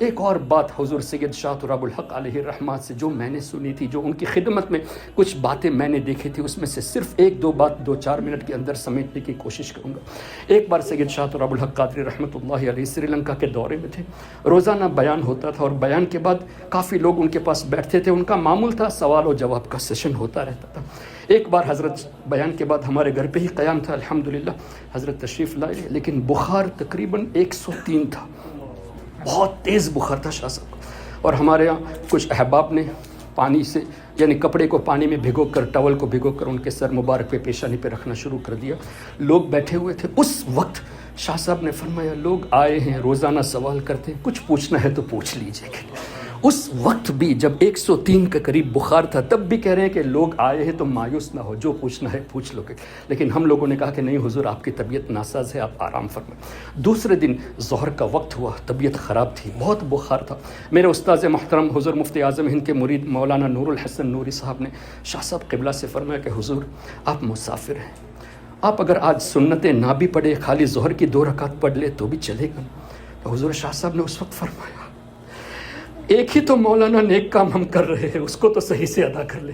ایک اور بات حضور سید شاہ تراب الحق علیہ الرحمۃ سے جو میں نے سنی تھی، جو ان کی خدمت میں کچھ باتیں میں نے دیکھی تھی، اس میں سے صرف ایک دو بات 2-4 منٹ کے اندر سمیٹنے کی کوشش کروں گا۔ ایک بار سید شاہ تراب الحق قادری رحمۃ اللہ علیہ سری لنکا کے دورے میں تھے، روزانہ بیان ہوتا تھا اور بیان کے بعد کافی لوگ ان کے پاس بیٹھتے تھے، ان کا معمول تھا سوال و جواب کا سیشن ہوتا رہتا تھا۔ ایک بار حضرت بیان کے بعد ہمارے گھر پہ ہی قیام تھا، الحمدللہ حضرت تشریف لائے، لیکن بخار تقریباً 103 تھا، بہت تیز بخار تھا شاہ صاحب کو، اور ہمارے یہاں کچھ احباب نے پانی سے یعنی کپڑے کو پانی میں بھگو کر، ٹاول کو بھگو کر ان کے سر مبارک پہ پیشانی پہ رکھنا شروع کر دیا۔ لوگ بیٹھے ہوئے تھے، اس وقت شاہ صاحب نے فرمایا لوگ آئے ہیں روزانہ سوال کرتے ہیں، کچھ پوچھنا ہے تو پوچھ لیجئے۔ اس وقت بھی جب 103 کے قریب بخار تھا، تب بھی کہہ رہے ہیں کہ لوگ آئے ہیں تو مایوس نہ ہو، جو پوچھنا ہے پوچھ لو گے۔ لیکن ہم لوگوں نے کہا کہ نہیں حضور، آپ کی طبیعت ناساز ہے، آپ آرام فرمائیں۔ دوسرے دن ظہر کا وقت ہوا، طبیعت خراب تھی، بہت بخار تھا۔ میرے استاذ محترم حضور مفتی اعظم ہند کے مرید مولانا نور الحسن نوری صاحب نے شاہ صاحب قبلہ سے فرمایا کہ حضور آپ مسافر ہیں، آپ اگر آج سنتیں نہ بھی پڑھے، خالی ظہر کی 2 رکعت پڑھ لے تو بھی چلے گا۔ تو حضور شاہ صاحب نے اس وقت فرمایا ایک ہی تو مولانا نیک کام ہم کر رہے ہیں، اس کو تو صحیح سے ادا کر لے،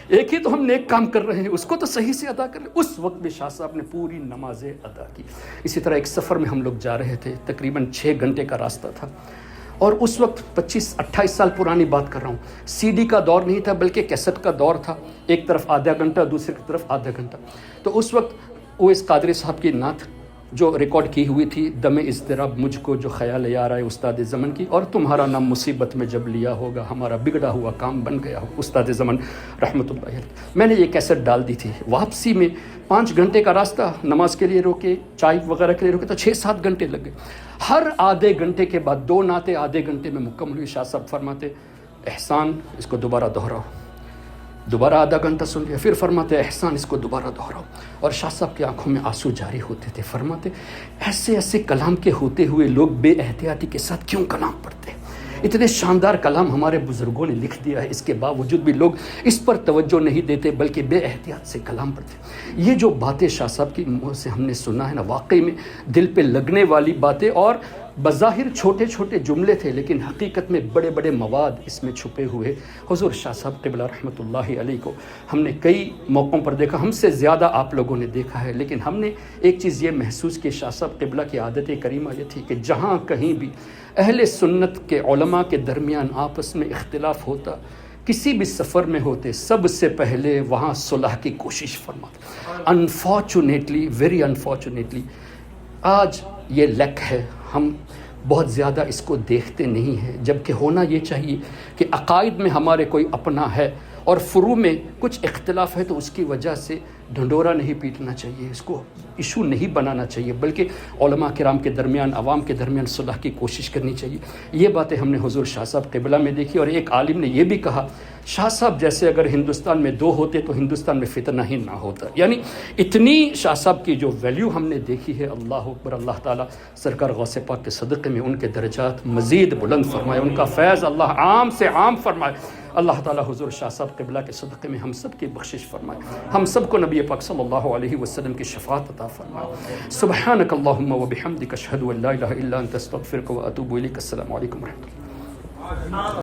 ایک ہی تو ہم نیک کام کر رہے ہیں، اس کو تو صحیح سے ادا کر لے۔ اس وقت بھی شاہ صاحب نے پوری نمازیں ادا کی۔ اسی طرح ایک سفر میں ہم لوگ جا رہے تھے، تقریباً 6 گھنٹے کا راستہ تھا، اور اس وقت 25-28 سال پرانی بات کر رہا ہوں، سی ڈی کا دور نہیں تھا بلکہ کیسٹ کا دور تھا، ایک طرف آدھا گھنٹہ دوسری طرف آدھا گھنٹہ۔ تو اس وقت اویس قادری صاحب کی نعت جو ریکارڈ کی ہوئی تھی، دم اضطراب مجھ کو جو خیال یار آئے استاد زمن کی، اور تمہارا نام مصیبت میں جب لیا ہوگا ہمارا بگڑا ہوا کام بن گیا ہو، استاد زمن رحمۃ اللہ علیہ۔ میں نے یہ کیسٹ ڈال دی تھی۔ واپسی میں 5 گھنٹے کا راستہ، نماز کے لیے روکے، چائے وغیرہ کے لیے روکے، تو 6-7 گھنٹے لگ گئے۔ ہر آدھے گھنٹے کے بعد 2 نعتیں آدھے گھنٹے میں مکمل ہوئی۔ شاہ صاحب فرماتے احسان اس کو دوبارہ دہراؤ، دوبارہ آدھا گھنٹہ سن لیا، پھر فرماتے احسان اس کو دوبارہ دہراؤ، اور شاہ صاحب کی آنکھوں میں آنسو جاری ہوتے تھے۔ فرماتے ایسے ایسے کلام کے ہوتے ہوئے لوگ بے احتیاطی کے ساتھ کیوں کلام پڑھتے ہیں؟ اتنے شاندار کلام ہمارے بزرگوں نے لکھ دیا ہے، اس کے باوجود بھی لوگ اس پر توجہ نہیں دیتے بلکہ بے احتیاط سے کلام پڑھتے ہیں۔ یہ جو باتیں شاہ صاحب کی منہ سے ہم نے سنا ہے نا، واقعی میں دل پہ لگنے والی باتیں، اور بظاہر چھوٹے چھوٹے جملے تھے لیکن حقیقت میں بڑے بڑے مواد اس میں چھپے ہوئے۔ حضور شاہ صاحب قبلہ رحمۃ اللہ علیہ کو ہم نے کئی موقعوں پر دیکھا، ہم سے زیادہ آپ لوگوں نے دیکھا ہے، لیکن ہم نے ایک چیز یہ محسوس کی، شاہ صاحب قبلہ کی عادت کریمہ یہ تھی کہ جہاں کہیں بھی اہل سنت کے علماء کے درمیان آپس میں اختلاف ہوتا، کسی بھی سفر میں ہوتے، سب سے پہلے وہاں صلح کی کوشش فرماتے۔ انفارچونیٹلی، ویری انفارچونیٹلی، آج یہ لیک ہے، ہم بہت زیادہ اس کو دیکھتے نہیں ہیں، جبکہ ہونا یہ چاہیے کہ عقائد میں ہمارے کوئی اپنا ہے اور فروع میں کچھ اختلاف ہے تو اس کی وجہ سے ڈھنڈورا نہیں پیٹنا چاہیے، اس کو ایشو نہیں بنانا چاہیے، بلکہ علماء کرام کے درمیان، عوام کے درمیان صلح کی کوشش کرنی چاہیے۔ یہ باتیں ہم نے حضور شاہ صاحب قبلہ میں دیکھی، اور ایک عالم نے یہ بھی کہا شاہ صاحب جیسے اگر ہندوستان میں 2 ہوتے تو ہندوستان میں فتنہ ہی نہ ہوتا۔ یعنی اتنی شاہ صاحب کی جو ویلیو ہم نے دیکھی ہے، اللہ اکبر، اللہ تعالیٰ سرکار غوث پاک کے صدقے میں ان کے درجات مزید بلند فرمائے، ان کا فیض اللہ عام سے عام فرمائے۔ اللہ تعالیٰ حضور شاہ صاحب قبلہ کے صدقے میں ہم سب کی بخشش فرمائے، ہم سب کو نبی پاک صلی اللہ علیہ وسلم کی شفاعت عطا فرمائے۔ سبحانک اللہم و بحمدک، اشہد ان لا الہ الا انت، استغفرک و اتوب الیک۔ السلام علیکم و رحمۃ اللہ۔